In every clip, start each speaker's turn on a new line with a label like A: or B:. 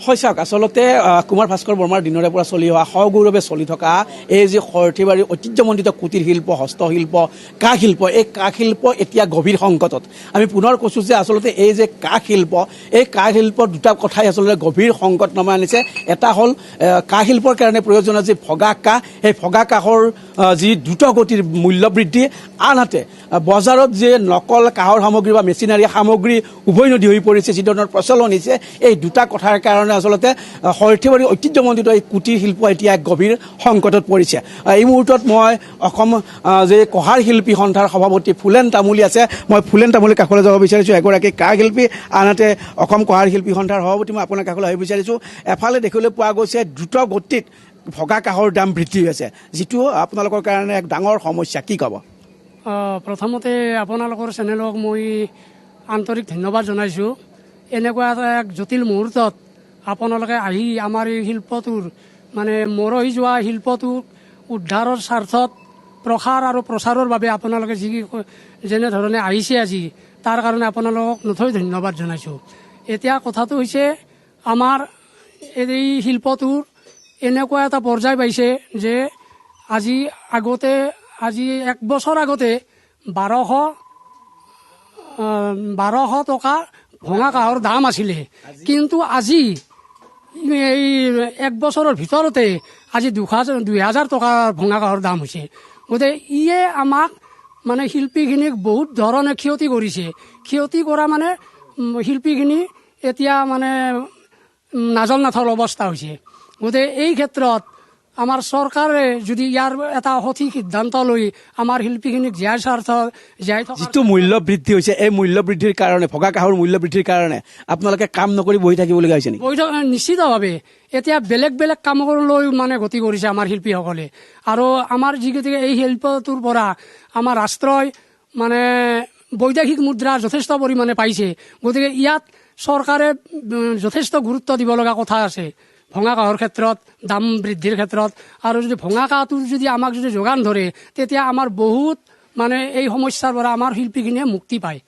A: হয় চাওক আচলতে কুমাৰ ভাস্কৰ বৰ্মাৰ দিনৰে পৰা চলি অহা সগৌৰৱে চলি থকা এই যে সৰ্থেবাৰীৰ ঐতিহ্যমণ্ডিত কুটিৰ শিল্প হস্তশিল্প কাঁহ শিল্প এই কাঁহ শিল্প এতিয়া গভীৰ সংকটত আমি পুনৰ কৈছোঁ যে আচলতে এই যে কাঁহ শিল্পৰ দুটা কথাই আচলতে গভীৰ সংকট নমাই আনিছে। এটা হ'ল কাঁহ শিল্পৰ কাৰণে প্ৰয়োজনীয় যি ভগা কাঁহ সেই ভগা কাঁহৰ যি দ্ৰুতগতিৰ মূল্য বৃদ্ধি, আনহাতে বজাৰত যে নকল কাঁহৰ সামগ্ৰী বা মেচিনাৰী সামগ্ৰী উভৈনদী হৈ পৰিছে, যি ধৰণৰ প্ৰচলন হৈছে, এই দুটা কথাৰ কাৰণে আচলতে সৰ্থেবাৰীৰ ঐতিহ্যমণ্ডিত এই কুটিৰ শিল্প এতিয়া এক গভীৰ সংকটত পৰিছে। এই মুহূৰ্তত মই অসম যে কঁহাৰ শিল্পী সন্থাৰ সভাপতি ফুলেন তামুলী আছে, মই ফুলেন তামুলীৰ কাষলৈ যাব বিচাৰিছোঁ, এগৰাকী কাঁহ শিল্পী, আনহাতে অসম কঁহাৰ শিল্পী সন্থাৰ সভাপতি। মই আপোনাৰ কাষলৈ আহিব বিচাৰিছোঁ। এফালে দেখিবলৈ পোৱা গৈছে দ্ৰুত গতিত ভগা কাঁহৰ দাম বৃদ্ধি হৈছে, যিটো আপোনালোকৰ কাৰণে এক ডাঙৰ সমস্যা, কি ক'ব?
B: প্ৰথমতে আপোনালোকৰ চেনেলক মই আন্তৰিক ধন্যবাদ জনাইছোঁ। এনেকুৱা এটা এক জটিল মুহূৰ্তত আপোনালোকে আহি আমাৰ এই শিল্পটোৰ মানে মৰহি যোৱা শিল্পটোৰ উদ্ধাৰৰ স্বাৰ্থত প্ৰসাৰ আৰু প্ৰচাৰৰ বাবে আপোনালোকে যেনেধৰণে আহিছে আজি, তাৰ কাৰণে আপোনালোকক নথৈ ধন্যবাদ জনাইছোঁ। এতিয়া কথাটো হৈছে আমাৰ এই শিল্পটোৰ এনেকুৱা এটা পৰ্যায় পাইছে যে আজি 1 বছৰ আগতে 1200 টকা ভঙা কাঁহৰ দাম আছিলে, কিন্তু আজি এই 1 বছৰৰ ভিতৰতে আজি 2000 টকা ভঙা কাঁহৰ দাম হৈছে। গতিকে ইয়ে আমাক মানে শিল্পীখিনিক বহুত ধৰণে ক্ষতি কৰিছে। ক্ষতি কৰা মানে শিল্পীখিনি এতিয়া মানে নাজল নাথল অৱস্থা হৈছে। গতিকে এই ক্ষেত্ৰত আমাৰ চৰকাৰে যদি ইয়াৰ এটা সঠিক সিদ্ধান্ত লৈ আমাৰ শিল্পীখিনিক জীয়াই থকা
A: যিটো মূল্য বৃদ্ধি হৈছে, এই মূল্য বৃদ্ধিৰ কাৰণে, ভগা কাঁহৰ মূল্য বৃদ্ধিৰ কাৰণে আপোনালোকে কাম নকৰি বহি থাকিবলগীয়া হৈছে নেকি?
B: নিশ্চিতভাৱে এতিয়া বেলেগ বেলেগ কামলৈ মানে গতি কৰিছে আমাৰ শিল্পীসকলে। আৰু আমাৰ যিগতিকে এই শিল্পটোৰ পৰা আমাৰ ৰাষ্ট্ৰই মানে বৈদেশিক মুদ্ৰা যথেষ্ট পৰিমাণে পাইছে। গতিকে ইয়াত চৰকাৰে যথেষ্ট গুৰুত্ব দিব লগা কথা আছে ভঙা কাঁহৰ ক্ষেত্ৰত, দাম বৃদ্ধিৰ ক্ষেত্ৰত। আৰু যদি ভঙা কাঁহটোৰ যদি আমাক যদি যোগান ধৰে, তেতিয়া আমাৰ বহুত মানে এই সমস্যাৰ পৰা আমাৰ শিল্পীখিনিয়ে মুক্তি পায়।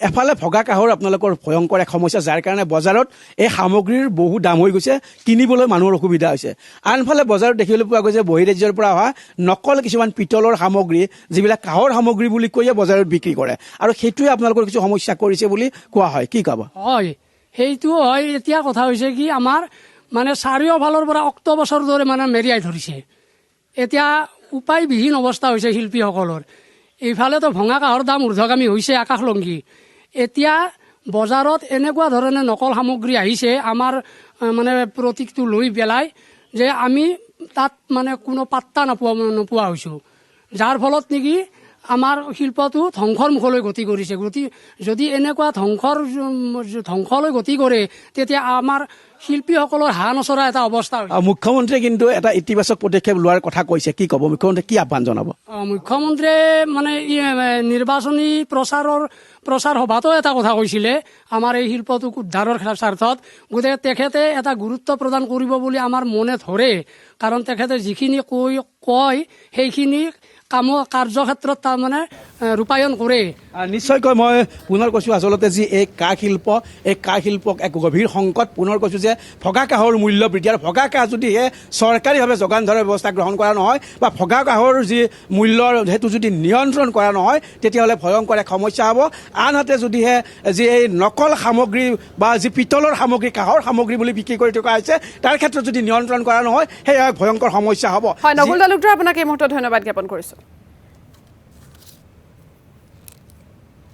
A: এফালে ভগা কাঁহৰ আপোনালোকৰ ভয়ংকৰ এক সমস্যা, যাৰ কাৰণে বজাৰত এই সামগ্ৰীৰ বহু দাম হৈ গৈছে, কিনিবলৈ মানুহৰ অসুবিধা হৈছে। আনফালে বজাৰত দেখিবলৈ পোৱা গৈছে বহিৰাজ্যৰ পৰা অহা নকল কিছুমান পিতলৰ সামগ্ৰী, যিবিলাক কাঁহৰ সামগ্ৰী বুলি কৈয়ে বজাৰত বিক্ৰী কৰে, আৰু সেইটোৱে আপোনালোকৰ কিছু সমস্যা কৰিছে বুলি কোৱা হয়, কি ক'ব?
B: হয়, সেইটো হয়। এতিয়া কথা হৈছে কি, আমাৰ মানে চাৰিওফালৰ পৰা অক্টোবছৰ দৰে মানে মেৰিয়াই ধৰিছে। এতিয়া উপায়বিহীন অৱস্থা হৈছে শিল্পীসকলৰ। এইফালেতো ভঙা কাঁহৰ দাম ঊৰ্ধ্বগামী হৈছে আকাশলংঘী। এতিয়া বজাৰত এনেকুৱা ধৰণে নকল সামগ্ৰী আহিছে আমাৰ মানে প্ৰতীকটো লৈ পেলাই, যে আমি তাত মানে কোনো পাত্তা নোপোৱা হৈছোঁ, যাৰ ফলত নেকি আমাৰ শিল্পটো ধ্বংসৰ মুখলৈ গতি কৰিছে। যদি এনেকুৱা ধ্বংসলৈ গতি কৰে, তেতিয়া আমাৰ শিল্পীসকলৰ হাঁহ নচৰা এটা অৱস্থা হৈছে।
A: মুখ্যমন্ত্ৰীয়ে কিন্তু এটা ইতিবাচক পদক্ষেপ লোৱাৰ কথা কৈছে, কি ক'ব? মুখ্যমন্ত্ৰীয়ে কি আহ্বান জনাব?
B: মুখ্যমন্ত্ৰীয়ে মানে নিৰ্বাচনী প্ৰচাৰ সভাতো এটা কথা কৈছিলে আমাৰ এই শিল্পটোক উদ্ধাৰৰ স্বাৰ্থত। গতিকে তেখেতে এটা গুৰুত্ব প্ৰদান কৰিব বুলি আমাৰ মনে ধৰে, কাৰণ তেখেতে যিখিনি কয় সেইখিনি কাৰ্যক্ষেত্ৰত তাৰমানে ৰূপায়ণ কৰে।
A: নিশ্চয়কৈ মই পুনৰ কৈছোঁ, আচলতে যি এই কাঁহ শিল্প, এই কাঁহ শিল্পক এক গভীৰ সংকট। পুনৰ কৈছোঁ যে ভগা কাঁহৰ মূল্য বৃদ্ধি, আৰু ভগা কাঁহ যদিহে চৰকাৰীভাৱে যোগান ধৰাৰ ব্যৱস্থা গ্ৰহণ কৰা নহয়, বা ভগা কাঁহৰ যি মূল্যৰ সেইটো যদি নিয়ন্ত্ৰণ কৰা নহয়, তেতিয়াহ'লে ভয়ংকৰ এক সমস্যা হ'ব। আনহাতে যদিহে যি এই নকল সামগ্ৰী বা যি পিতলৰ সামগ্ৰী, কাঁহৰ সামগ্ৰী বুলি বিক্ৰী কৰি থকা হৈছে, তাৰ ক্ষেত্ৰত যদি নিয়ন্ত্ৰণ কৰা নহয়, সেয়া ভয়ংকৰ সমস্যা হ'ব।
C: হয়, নকুল তালুকদাৰ, আপোনাক এই মুহূৰ্তত ধন্যবাদ জ্ঞাপন কৰিছোঁ।